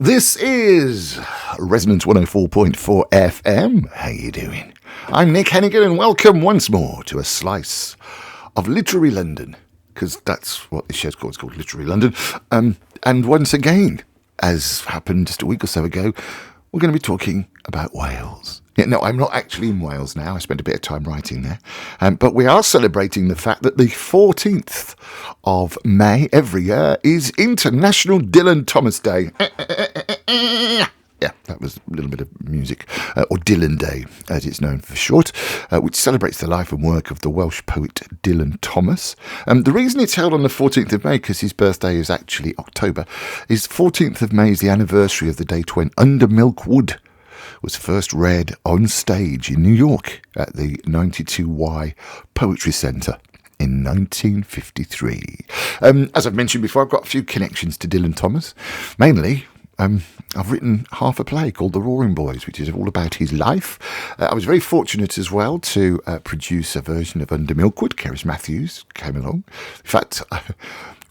This is Resonance 104.4 FM. How you doing? I'm Nick Hennegan and welcome once more to a slice of literary London, because that's what this show's called. It's called Literary London. And once again, as happened just a week or so ago, we're going to be talking about Wales. Yeah, no, I'm not actually in Wales now. I spent a bit of time writing there. But we are celebrating the fact that the 14th of May every year is International Dylan Thomas Day. Yeah, that was a little bit of music, or Dylan Day, as it's known for short, which celebrates the life and work of the Welsh poet Dylan Thomas. The reason it's held on the 14th of May, because his birthday is actually October, is 14th of May is the anniversary of the date when Under Milk Wood was first read on stage in New York at the 92Y Poetry Centre in 1953. As I've mentioned before, I've got a few connections to Dylan Thomas. Mainly, I've written half a play called The Roaring Boys, which is all about his life. I was very fortunate as well to produce a version of Under Milkwood. Cerys Matthews came along. In fact,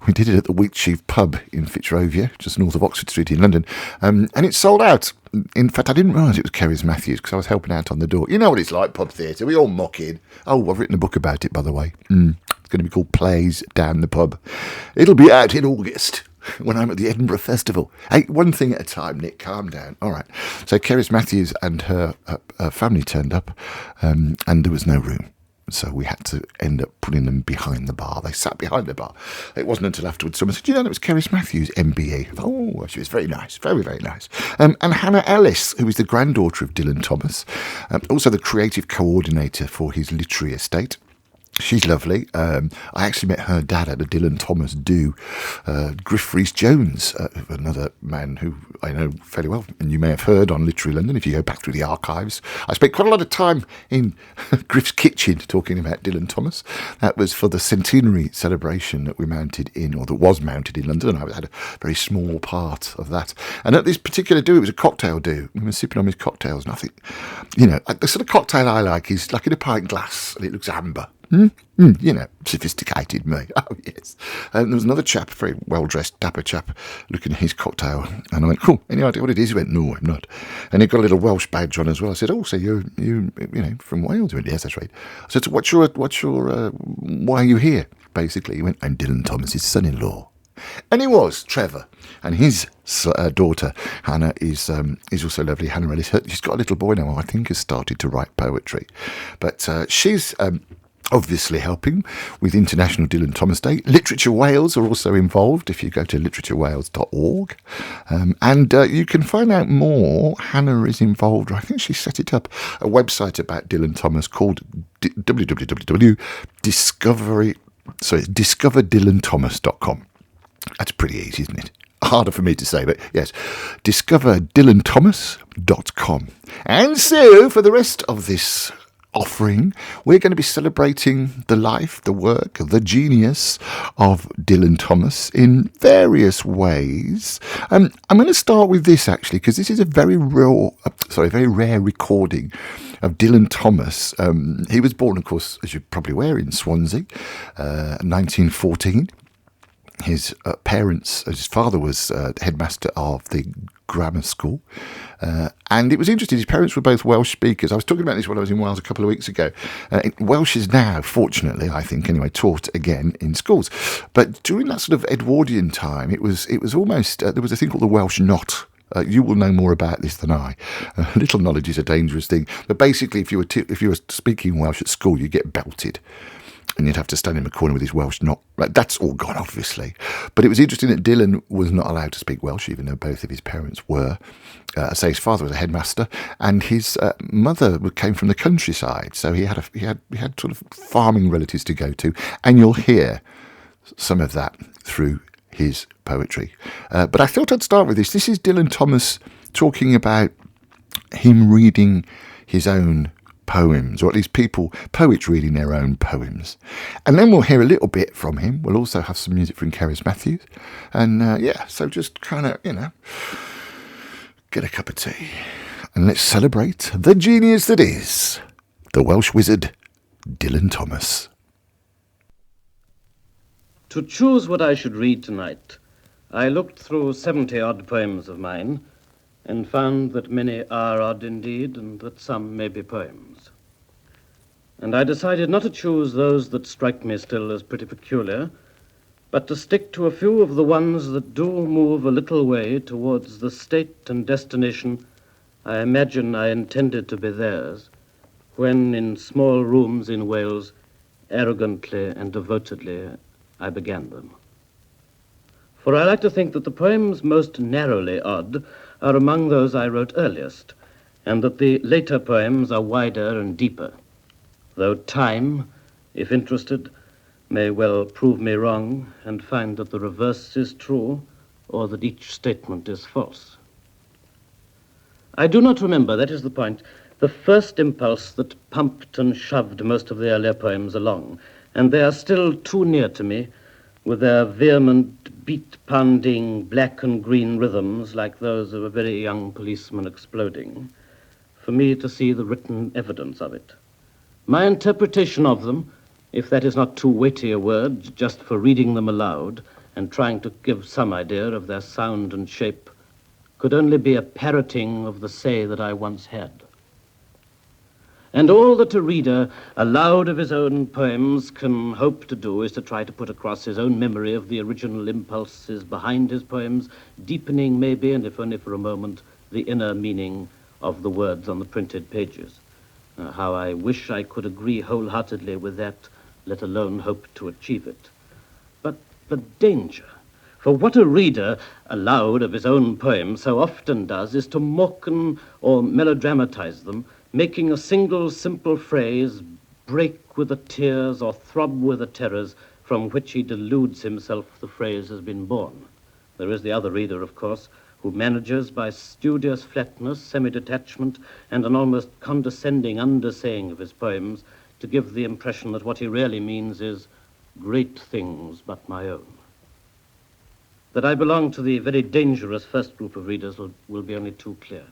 we did it at the Wheatsheaf pub in Fitzrovia, just north of Oxford Street in London, and it sold out. In fact, I didn't realise it was Cerys Matthews because I was helping out on the door. You know what it's like, pub theatre. We all mock it. Oh, I've written a book about it, by the way. It's going to be called Plays Down the Pub. It'll be out in August when I'm at the Edinburgh Festival. Hey, one thing at a time, Nick, calm down. All right. So Cerys Matthews and her family turned up, and there was no room. So we had to end up putting them behind the bar. They sat behind the bar. It wasn't until afterwards someone said, you know, it was Cerys Matthews, MBE. Oh, she was very nice, very, very nice. And Hannah Ellis, who is the granddaughter of Dylan Thomas, also the creative coordinator for his literary estate. She's lovely. I actually met her dad at a Dylan Thomas do. Griff Rhys-Jones, another man who I know fairly well, and you may have heard on Literary London if you go back through the archives. I spent quite a lot of time in Griff's kitchen talking about Dylan Thomas. That was for the centenary celebration that we mounted in, or that was mounted in London, and I had a very small part of that. And at this particular do, it was a cocktail do. We were sipping on his cocktails, and I think, you know, the sort of cocktail I like is like in a pint glass, and it looks amber. You know, sophisticated me. Oh, yes. And there was another chap, a very well-dressed, dapper chap, looking at his cocktail. And I went, cool, any idea what it is? He went, no, I'm not. And he got a little Welsh badge on as well. I said, oh, so you know, from Wales? He went, yes, that's right. I said, so what's your, why are you here, basically? He went, I'm Dylan Thomas's son-in-law. And he was, Trevor. And his daughter, Hannah, is also lovely. Hannah Ellis. She's got a little boy now who I think has started to write poetry. But she's obviously helping with International Dylan Thomas Day. Literature Wales are also involved if you go to literaturewales.org. And you can find out more. Hannah is involved. I think she set it up, a website about Dylan Thomas called discoverdylanthomas.com. That's pretty easy, isn't it? Harder for me to say, but yes, discoverdylanthomas.com. And so, for the rest of this offering, we're going to be celebrating the life, the work, the genius of Dylan Thomas in various ways. I'm going to start with this, actually, because this is a very rare recording of Dylan Thomas. He was born, of course, as you're probably aware, in Swansea, 1914. His his father was headmaster of the grammar school, and it was interesting. His parents were both Welsh speakers. I was talking about this when I was in Wales a couple of weeks ago. Welsh is now, fortunately, I think anyway, taught again in schools. But during that sort of Edwardian time, it was almost there was a thing called the Welsh knot. You will know more about this than I. Little knowledge is a dangerous thing. But basically, if you were speaking Welsh at school, you get belted. And you'd have to stand in the corner with his Welsh knot. That's all gone, obviously. But it was interesting that Dylan was not allowed to speak Welsh, even though both of his parents were. So his father was a headmaster, and his mother came from the countryside. So he had sort of farming relatives to go to, and you'll hear some of that through his poetry. But I thought I'd start with this. This is Dylan Thomas talking about him reading his own poems, or at least poets reading their own poems. And then we'll hear a little bit from him. We'll also have some music from Cerys Matthews. And so just kind of, get a cup of tea. And let's celebrate the genius that is the Welsh wizard, Dylan Thomas. To choose what I should read tonight, I looked through 70-odd poems of mine and found that many are odd indeed and that some may be poems. And I decided not to choose those that strike me still as pretty peculiar, but to stick to a few of the ones that do move a little way towards the state and destination I imagine I intended to be theirs when, in small rooms in Wales, arrogantly and devotedly, I began them. For I like to think that the poems most narrowly odd are among those I wrote earliest, and that the later poems are wider and deeper, though time, if interested, may well prove me wrong and find that the reverse is true or that each statement is false. I do not remember, that is the point, the first impulse that pumped and shoved most of the earlier poems along, and they are still too near to me, with their vehement, beat-pounding, black and green rhythms like those of a very young policeman exploding, for me to see the written evidence of it. My interpretation of them, if that is not too weighty a word, just for reading them aloud and trying to give some idea of their sound and shape, could only be a parroting of the say that I once had. And all that a reader, aloud of his own poems, can hope to do is to try to put across his own memory of the original impulses behind his poems, deepening maybe, and if only for a moment, the inner meaning of the words on the printed pages. How I wish I could agree wholeheartedly with that, let alone hope to achieve it. But the danger. For what a reader, aloud of his own poems, so often does is to mocken or melodramatize them, making a single simple phrase break with the tears or throb with the terrors from which he deludes himself the phrase has been born. There is the other reader, of course, who manages by studious flatness, semi-detachment, and an almost condescending undersaying of his poems to give the impression that what he really means is great things but my own. That I belong to the very dangerous first group of readers will be only too clear.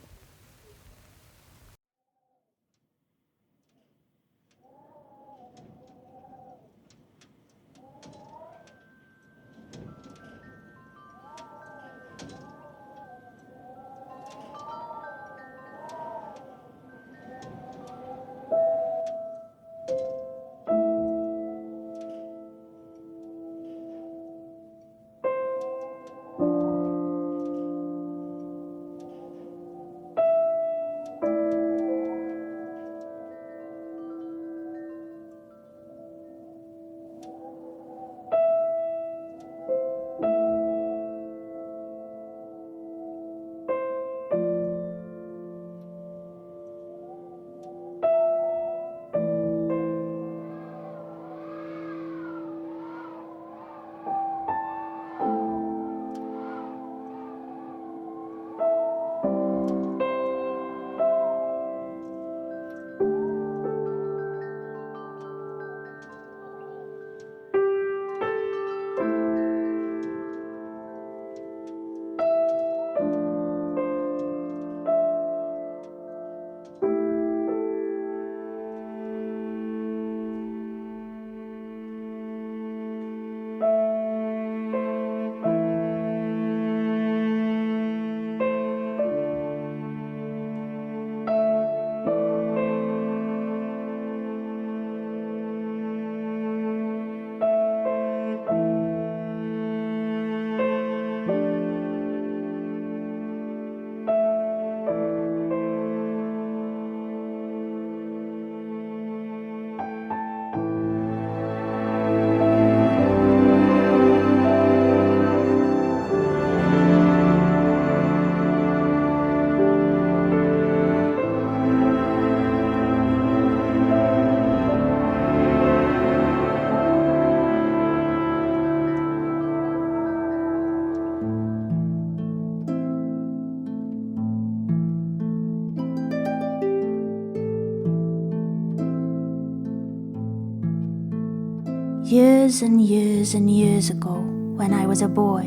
Years and years and years ago, when I was a boy,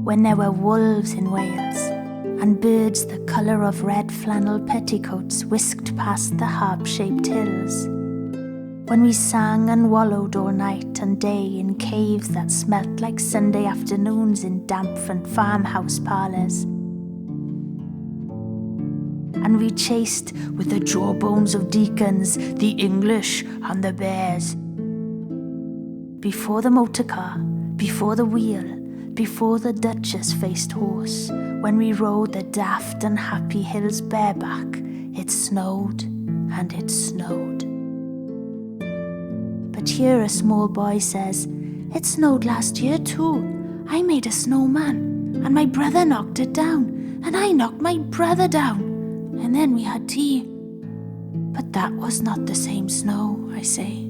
when there were wolves in Wales, and birds the colour of red flannel petticoats whisked past the harp-shaped hills, when we sang and wallowed all night and day in caves that smelt like Sunday afternoons in damp front farmhouse parlours. And we chased with the jawbones of deacons the English and the bears. Before the motor car, before the wheel, before the Duchess-faced horse, when we rode the daft and happy hills bareback, it snowed and it snowed. But here a small boy says, "It snowed last year too. I made a snowman, and my brother knocked it down, and I knocked my brother down, and then we had tea." But that was not the same snow, I say.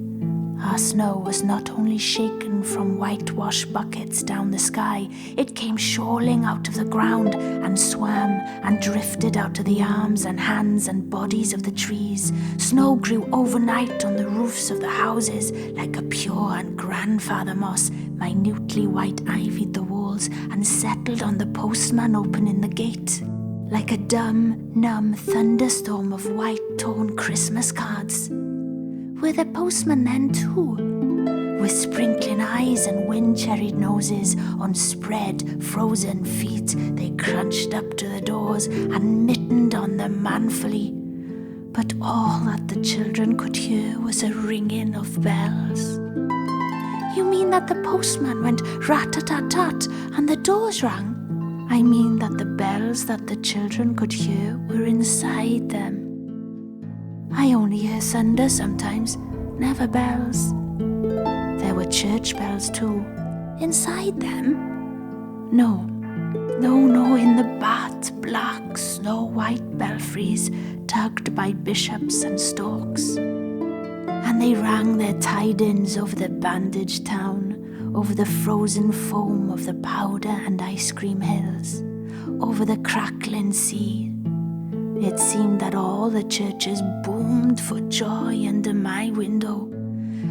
Our snow was not only shaken from whitewash buckets down the sky, it came shoaling out of the ground and swam and drifted out of the arms and hands and bodies of the trees. Snow grew overnight on the roofs of the houses like a pure and grandfather moss, minutely white ivied the walls and settled on the postman opening the gate. Like a dumb, numb thunderstorm of white torn Christmas cards. Were the postmen then too? With sprinkling eyes and wind-cherried noses, on spread, frozen feet, they crunched up to the doors and mittened on them manfully. But all that the children could hear was a ringing of bells. "You mean that the postman went rat-a-tat-tat and the doors rang?" "I mean that the bells that the children could hear were inside them. I only hear thunder sometimes, never bells. There were church bells too. Inside them? No, in the bat-black, snow-white belfries tugged by bishops and storks. And they rang their tidings over the bandaged town, over the frozen foam of the powder and ice cream hills, over the crackling sea. It seemed that all the churches boomed for joy under my window,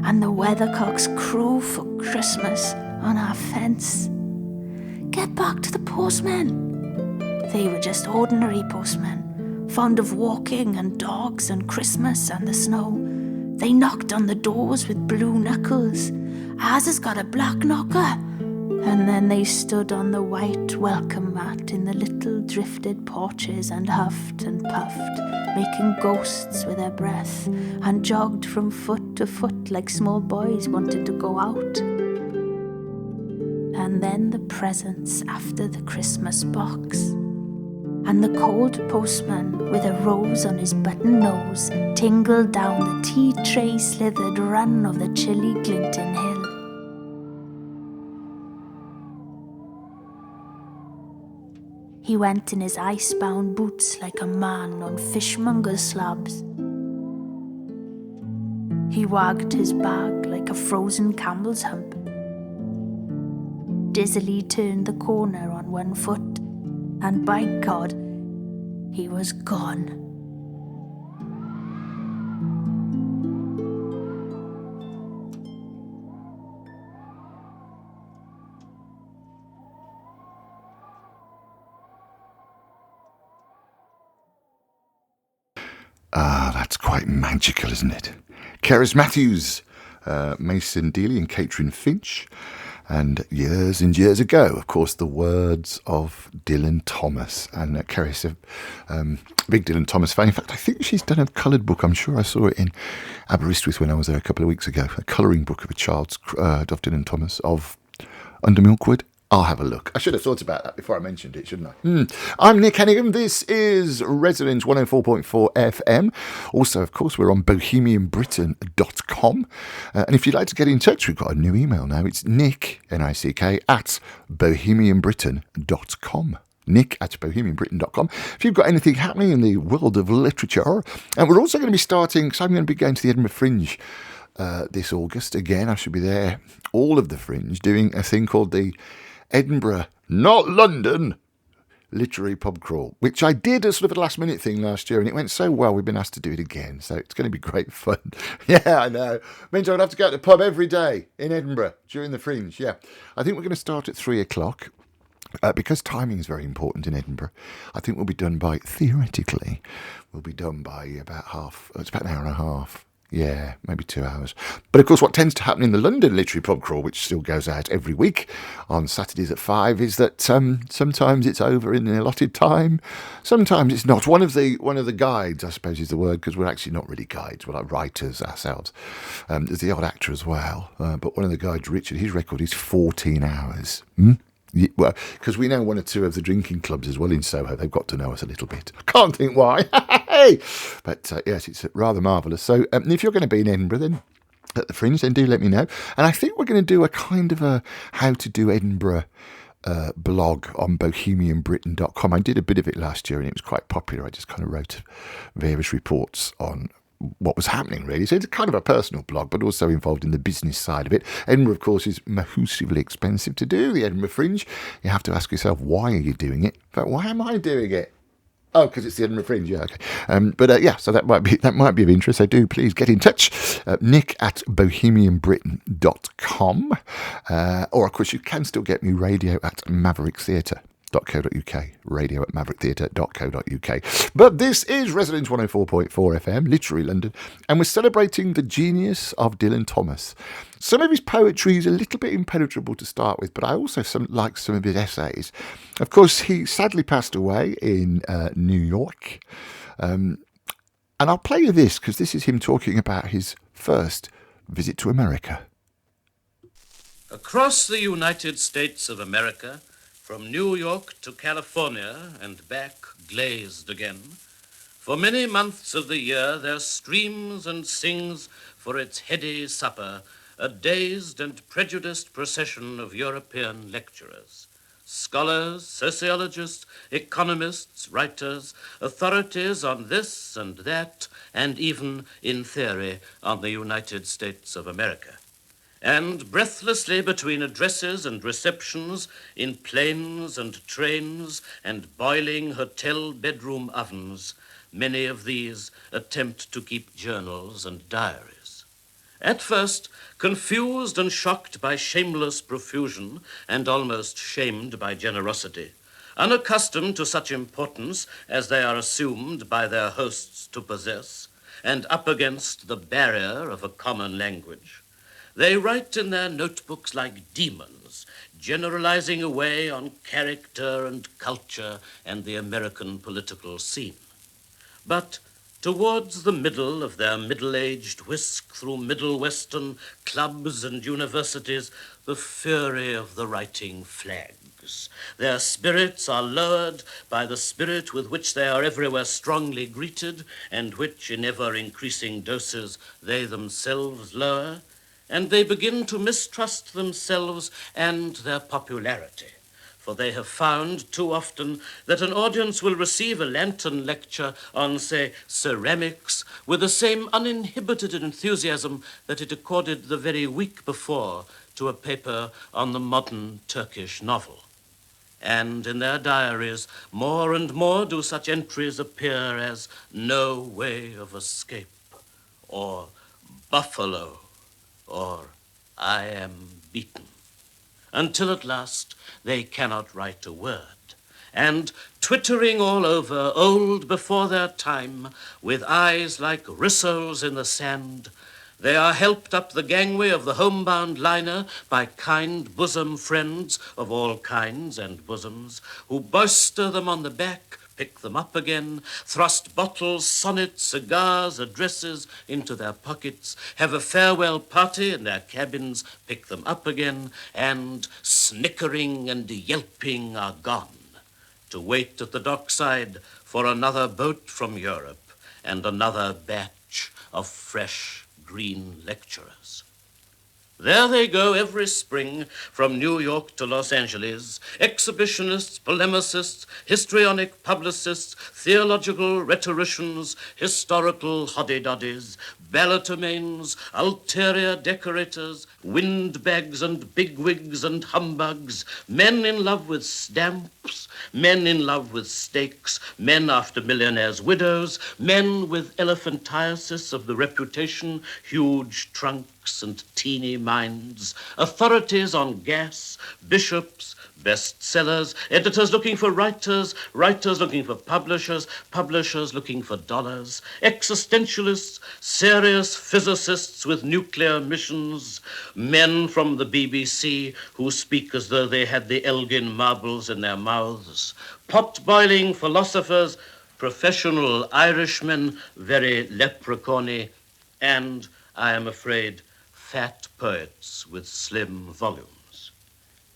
and the weathercocks crew for Christmas on our fence. Get back to the postmen. They were just ordinary postmen, fond of walking and dogs and Christmas and the snow. They knocked on the doors with blue knuckles. Ours has got a black knocker. And then they stood on the white welcome mat in the little drifted porches and huffed and puffed, making ghosts with their breath, and jogged from foot to foot like small boys wanted to go out. And then the presents after the Christmas box. And the cold postman, with a rose on his button nose, tingled down the tea tray slithered run of the chilly glinting hill. He went in his ice-bound boots like a man on fishmonger's slabs. He wagged his bag like a frozen camel's hump. Dizzily turned the corner on one foot, and by God, he was gone. That's quite magical, isn't it? Cerys Matthews, Mason Dealey and Catherine Finch. And years ago, of course, the words of Dylan Thomas. And Cerys, a big Dylan Thomas fan. In fact, I think she's done a coloured book. I'm sure I saw it in Aberystwyth when I was there a couple of weeks ago. A colouring book of a child's, of Dylan Thomas, of Under Milkwood. I'll have a look. I should have thought about that before I mentioned it, shouldn't I? I'm Nick Hennegan. This is Resonance 104.4 FM. Also, of course, we're on bohemianbritain.com. And if you'd like to get in touch, we've got a new email now. It's nick, N-I-C-K, at bohemianbritain.com. nick@bohemianbritain.com. If you've got anything happening in the world of literature. And we're also going to be starting, so I'm going to be going to the Edinburgh Fringe this August. Again, I should be there, all of the Fringe, doing a thing called the Edinburgh, not London, literary pub crawl, which I did as sort of a last minute thing last year, and it went so well we've been asked to do it again, so it's going to be great fun. Yeah, I know. Means I'd have to go to the pub every day in Edinburgh during the Fringe. Yeah, I think we're going to start at 3:00 because timing is very important in Edinburgh. I think we'll be done by, theoretically, we'll be done by about half. It's about an hour and a half. Yeah, maybe 2 hours. But of course, what tends to happen in the London Literary Pub Crawl, which still goes out every week on Saturdays at 5, is that sometimes it's over in the allotted time, sometimes it's not. One of the guides, I suppose, is the word, because we're actually not really guides, we're like writers ourselves. There's the odd actor as well, but one of the guides, Richard, his record is 14 hours. Well, because we know one or two of the drinking clubs as well in Soho. They've got to know us a little bit. I can't think why. But yes, it's rather marvellous. So if you're going to be in Edinburgh, then at the Fringe, then do let me know. And I think we're going to do a kind of a how to do Edinburgh blog on bohemianbritain.com. I did a bit of it last year and it was quite popular. I just kind of wrote various reports on what was happening, really. So it's kind of a personal blog, but also involved in the business side of it. Edinburgh, of course, is massively expensive to do, the Edinburgh Fringe. You have to ask yourself, why are you doing it? But why am I doing it? Oh, because it's the Edinburgh Fringe, yeah, okay. So that might be of interest. So do please get in touch. Nick@bohemianbritain.com. Or, of course, you can still get me radio@mavericktheatre.co.uk, radio@mavericktheatre.co.uk. But this is Residence 104.4 FM, literary London, and we're celebrating the genius of Dylan Thomas. Some of his poetry is a little bit impenetrable to start with, but I also like some of his essays. Of course, he sadly passed away in New York. And I'll play you this, because this is him talking about his first visit to America. Across the United States of America, from New York to California and back glazed again, for many months of the year there streams and sings for its heady supper a dazed and prejudiced procession of European lecturers, scholars, sociologists, economists, writers, authorities on this and that, and even, in theory, on the United States of America. And breathlessly between addresses and receptions, in planes and trains and boiling hotel bedroom ovens, many of these attempt to keep journals and diaries. At first, confused and shocked by shameless profusion and almost shamed by generosity, unaccustomed to such importance as they are assumed by their hosts to possess, and up against the barrier of a common language, they write in their notebooks like demons, generalizing away on character and culture and the American political scene. But towards the middle of their middle-aged whisk through Middle Western clubs and universities, the fury of the writing flags. Their spirits are lowered by the spirit with which they are everywhere strongly greeted, and which, in ever-increasing doses, they themselves lower, and they begin to mistrust themselves and their popularity. For they have found too often that an audience will receive a lantern lecture on, say, ceramics with the same uninhibited enthusiasm that it accorded the very week before to a paper on the modern Turkish novel. And in their diaries, more and more do such entries appear as no way of escape, or buffalo, or I am beaten, until at last they cannot write a word, and twittering all over, old before their time, with eyes like rissoles in the sand, they are helped up the gangway of the homebound liner by kind bosom friends of all kinds and bosoms, who bolster them on the back, pick them up again, thrust bottles, sonnets, cigars, addresses into their pockets, have a farewell party in their cabins, pick them up again, and, snickering and yelping, are gone, to wait at the dockside for another boat from Europe and another batch of fresh green lecturers. There they go every spring from New York to Los Angeles, exhibitionists, polemicists, histrionic publicists, theological rhetoricians, historical hoddy-doddies, balletomanes, ulterior decorators, windbags and bigwigs and humbugs, men in love with stamps, men in love with stakes, men after millionaires' widows, men with elephantiasis of the reputation, huge trunks and teeny minds, authorities on gas, bishops, bestsellers, editors looking for writers, writers looking for publishers, publishers looking for dollars, existentialists, serious physicists with nuclear missions, men from the BBC who speak as though they had the Elgin marbles in their mouths, pot-boiling philosophers, professional Irishmen, very leprechaun-y, and, I am afraid, fat poets with slim volumes.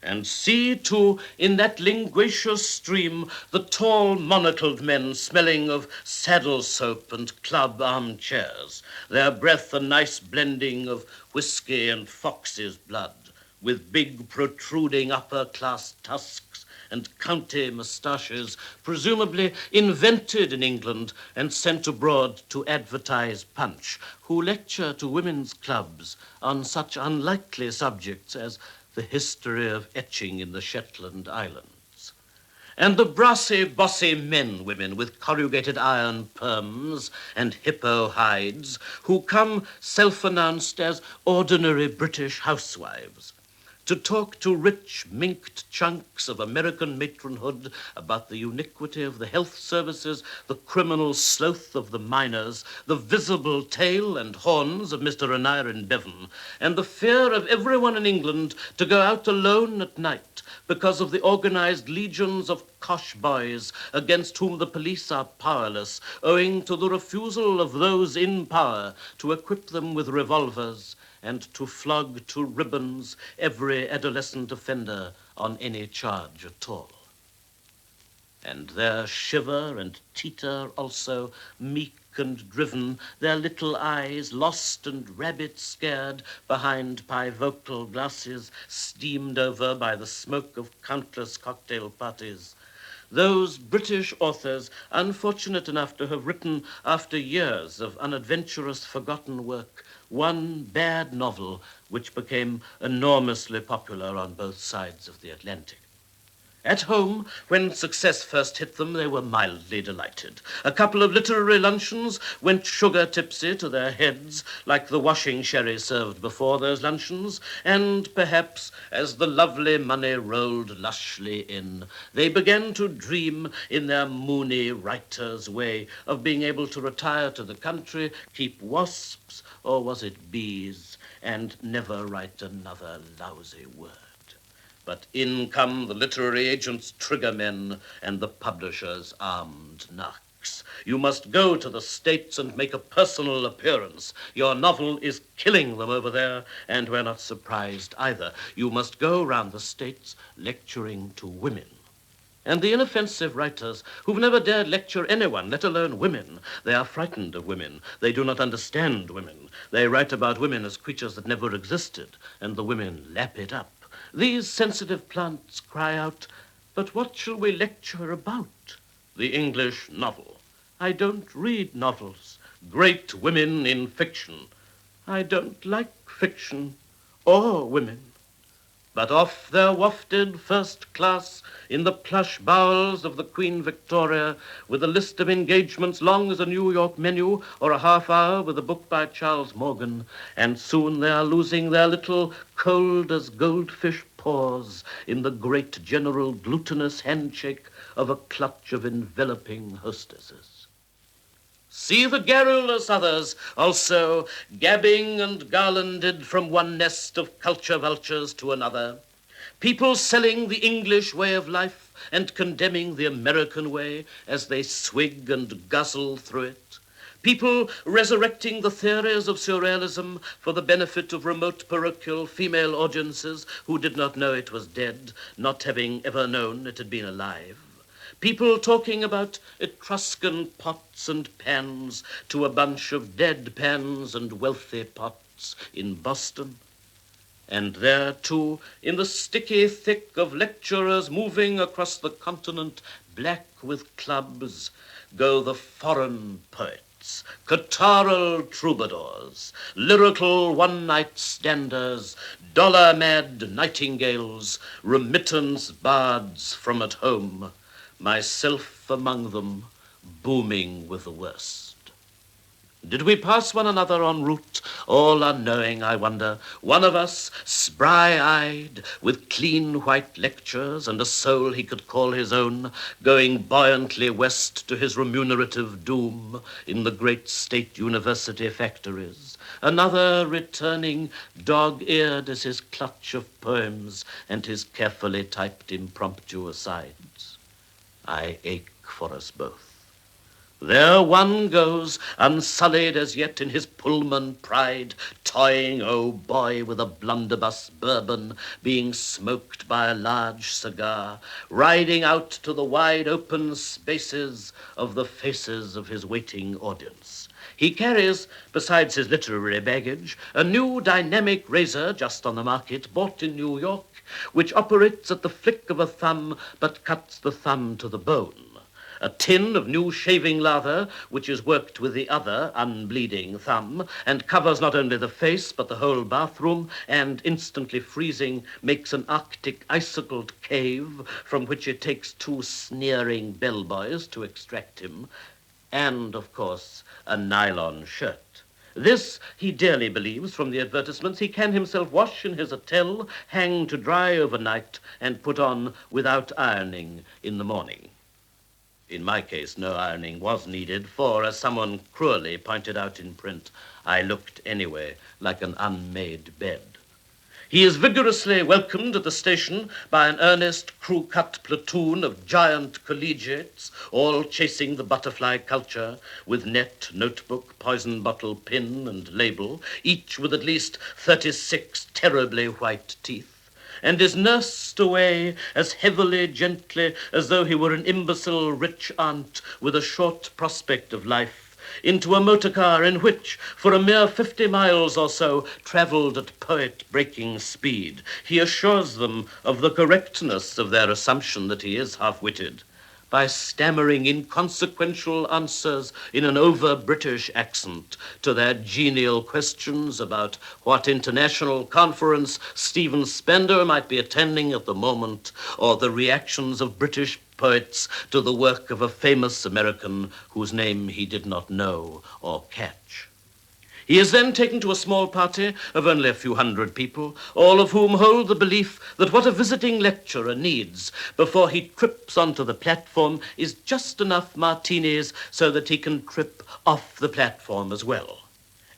And see, too, in that linguacious stream, the tall, monocled men smelling of saddle soap and club armchairs, their breath a nice blending of whiskey and fox's blood, with big protruding upper-class tusks and county moustaches, presumably invented in England and sent abroad to advertise punch, who lecture to women's clubs on such unlikely subjects as the history of etching in the Shetland Islands. And the brassy, bossy men-women with corrugated iron perms and hippo hides who come self-announced as ordinary British housewives to talk to rich, minked chunks of American matronhood about the uniquity of the health services, the criminal sloth of the miners, the visible tail and horns of Mr. Aneurin Bevan, and the fear of everyone in England to go out alone at night because of the organized legions of cosh boys against whom the police are powerless, owing to the refusal of those in power to equip them with revolvers and to flog to ribbons every adolescent offender on any charge at all. And there shiver and teeter also, meek and driven, their little eyes lost and rabbit-scared behind bivocal glasses steamed over by the smoke of countless cocktail parties. Those British authors, unfortunate enough to have written, after years of unadventurous, forgotten work, one bad novel which became enormously popular on both sides of the Atlantic. At home, when success first hit them, they were mildly delighted. A couple of literary luncheons went sugar-tipsy to their heads, like the washing sherry served before those luncheons, and perhaps, as the lovely money rolled lushly in, they began to dream, in their moony writer's way, of being able to retire to the country, keep wasps, or was it bees, and never write another lousy word. But in come the literary agents' triggermen and the publishers' armed narcs. You must go to the States and make a personal appearance. Your novel is killing them over there, and we're not surprised either. You must go round the States lecturing to women. And the inoffensive writers who've never dared lecture anyone, let alone women, they are frightened of women. They do not understand women. They write about women as creatures that never existed, and the women lap it up. These sensitive plants cry out, but what shall we lecture about? The English novel. I don't read novels. Great women in fiction. I don't like fiction or women. But off they're wafted first class in the plush bowels of the Queen Victoria with a list of engagements long as a New York menu or a half hour with a book by Charles Morgan, and soon they are losing their little cold as goldfish paws in the great general glutinous handshake of a clutch of enveloping hostesses. See the garrulous others also, gabbing and garlanded from one nest of culture vultures to another. People selling the English way of life and condemning the American way as they swig and guzzle through it. People resurrecting the theories of surrealism for the benefit of remote parochial female audiences who did not know it was dead, not having ever known it had been alive. People talking about Etruscan pots and pans to a bunch of dead pans and wealthy pots in Boston. And there, too, in the sticky thick of lecturers moving across the continent, black with clubs, go the foreign poets, catarrhal troubadours, lyrical one-night standers, dollar-mad nightingales, remittance bards from at home, myself among them, booming with the worst. Did we pass one another en route, all unknowing, I wonder, one of us spry-eyed, with clean white lectures and a soul he could call his own, going buoyantly west to his remunerative doom in the great state university factories, another returning dog-eared as his clutch of poems and his carefully typed impromptu asides? I ache for us both. There one goes, unsullied as yet in his Pullman pride, toying, oh boy, with a blunderbuss bourbon being smoked by a large cigar, riding out to the wide open spaces of the faces of his waiting audience. He carries, besides his literary baggage, a new dynamic razor just on the market, bought in New York, which operates at the flick of a thumb but cuts the thumb to the bone. A tin of new shaving lather, which is worked with the other unbleeding thumb, and covers not only the face, but the whole bathroom, and instantly freezing, makes an Arctic icicled cave from which it takes two sneering bellboys to extract him, and, of course, a nylon shirt. This, he dearly believes from the advertisements, he can himself wash in his hotel, hang to dry overnight, and put on without ironing in the morning. In my case, no ironing was needed, for, as someone cruelly pointed out in print, I looked anyway like an unmade bed. He is vigorously welcomed at the station by an earnest, crew-cut platoon of giant collegiates, all chasing the butterfly culture with net, notebook, poison bottle, pin, and label, each with at least 36 terribly white teeth, and is nursed away as heavily, gently, as though he were an imbecile rich aunt with a short prospect of life, into a motor car in which, for a mere 50 miles or so, travelled at poet-breaking speed, he assures them of the correctness of their assumption that he is half-witted, by stammering inconsequential answers in an over-British accent to their genial questions about what international conference Stephen Spender might be attending at the moment, or the reactions of British poets to the work of a famous American whose name he did not know or catch. He is then taken to a small party of only a few hundred people, all of whom hold the belief that what a visiting lecturer needs before he trips onto the platform is just enough martinis so that he can trip off the platform as well.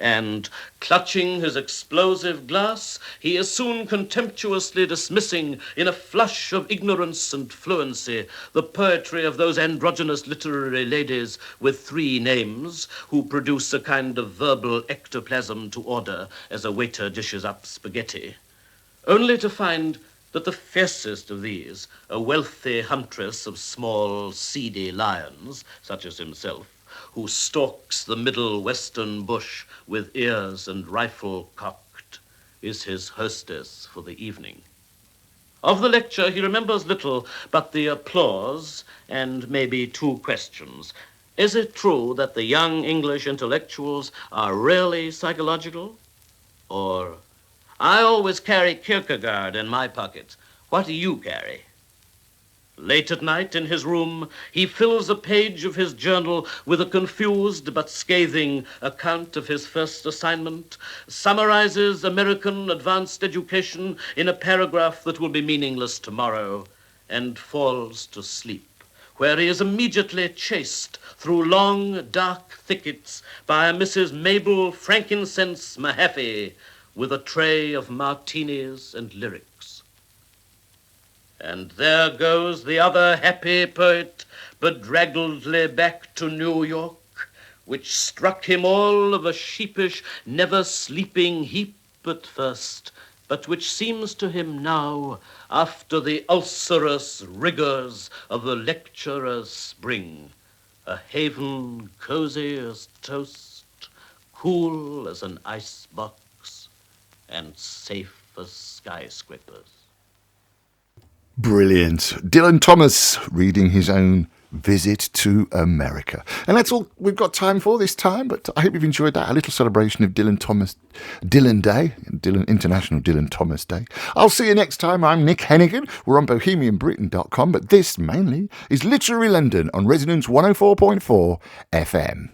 And, clutching his explosive glass, he is soon contemptuously dismissing, in a flush of ignorance and fluency, the poetry of those androgynous literary ladies with 3 names, who produce a kind of verbal ectoplasm to order as a waiter dishes up spaghetti, only to find that the fiercest of these, a wealthy huntress of small, seedy lions, such as himself, who stalks the middle western bush with ears and rifle cocked, is his hostess for the evening. Of the lecture he remembers little but the applause and maybe 2 questions. Is it true that the young English intellectuals are really psychological? Or, I always carry Kierkegaard in my pocket. What do you carry? Late at night in his room, he fills a page of his journal with a confused but scathing account of his first assignment, summarizes American advanced education in a paragraph that will be meaningless tomorrow, and falls to sleep, where he is immediately chased through long, dark thickets by a Mrs. Mabel Frankincense Mahaffey with a tray of martinis and lyrics. And there goes the other happy poet, bedraggledly back to New York, which struck him all of a sheepish, never-sleeping heap at first, but which seems to him now, after the ulcerous rigors of the lecturer's spring, a haven cozy as toast, cool as an icebox, and safe as skyscrapers. Brilliant. Dylan Thomas reading his own visit to America. And that's all we've got time for this time, but I hope you've enjoyed that. A little celebration of Dylan Day, International Dylan Thomas Day. I'll see you next time. I'm Nick Hennegan. We're on bohemianbritain.com, but this mainly is Literary London on Resonance 104.4 FM.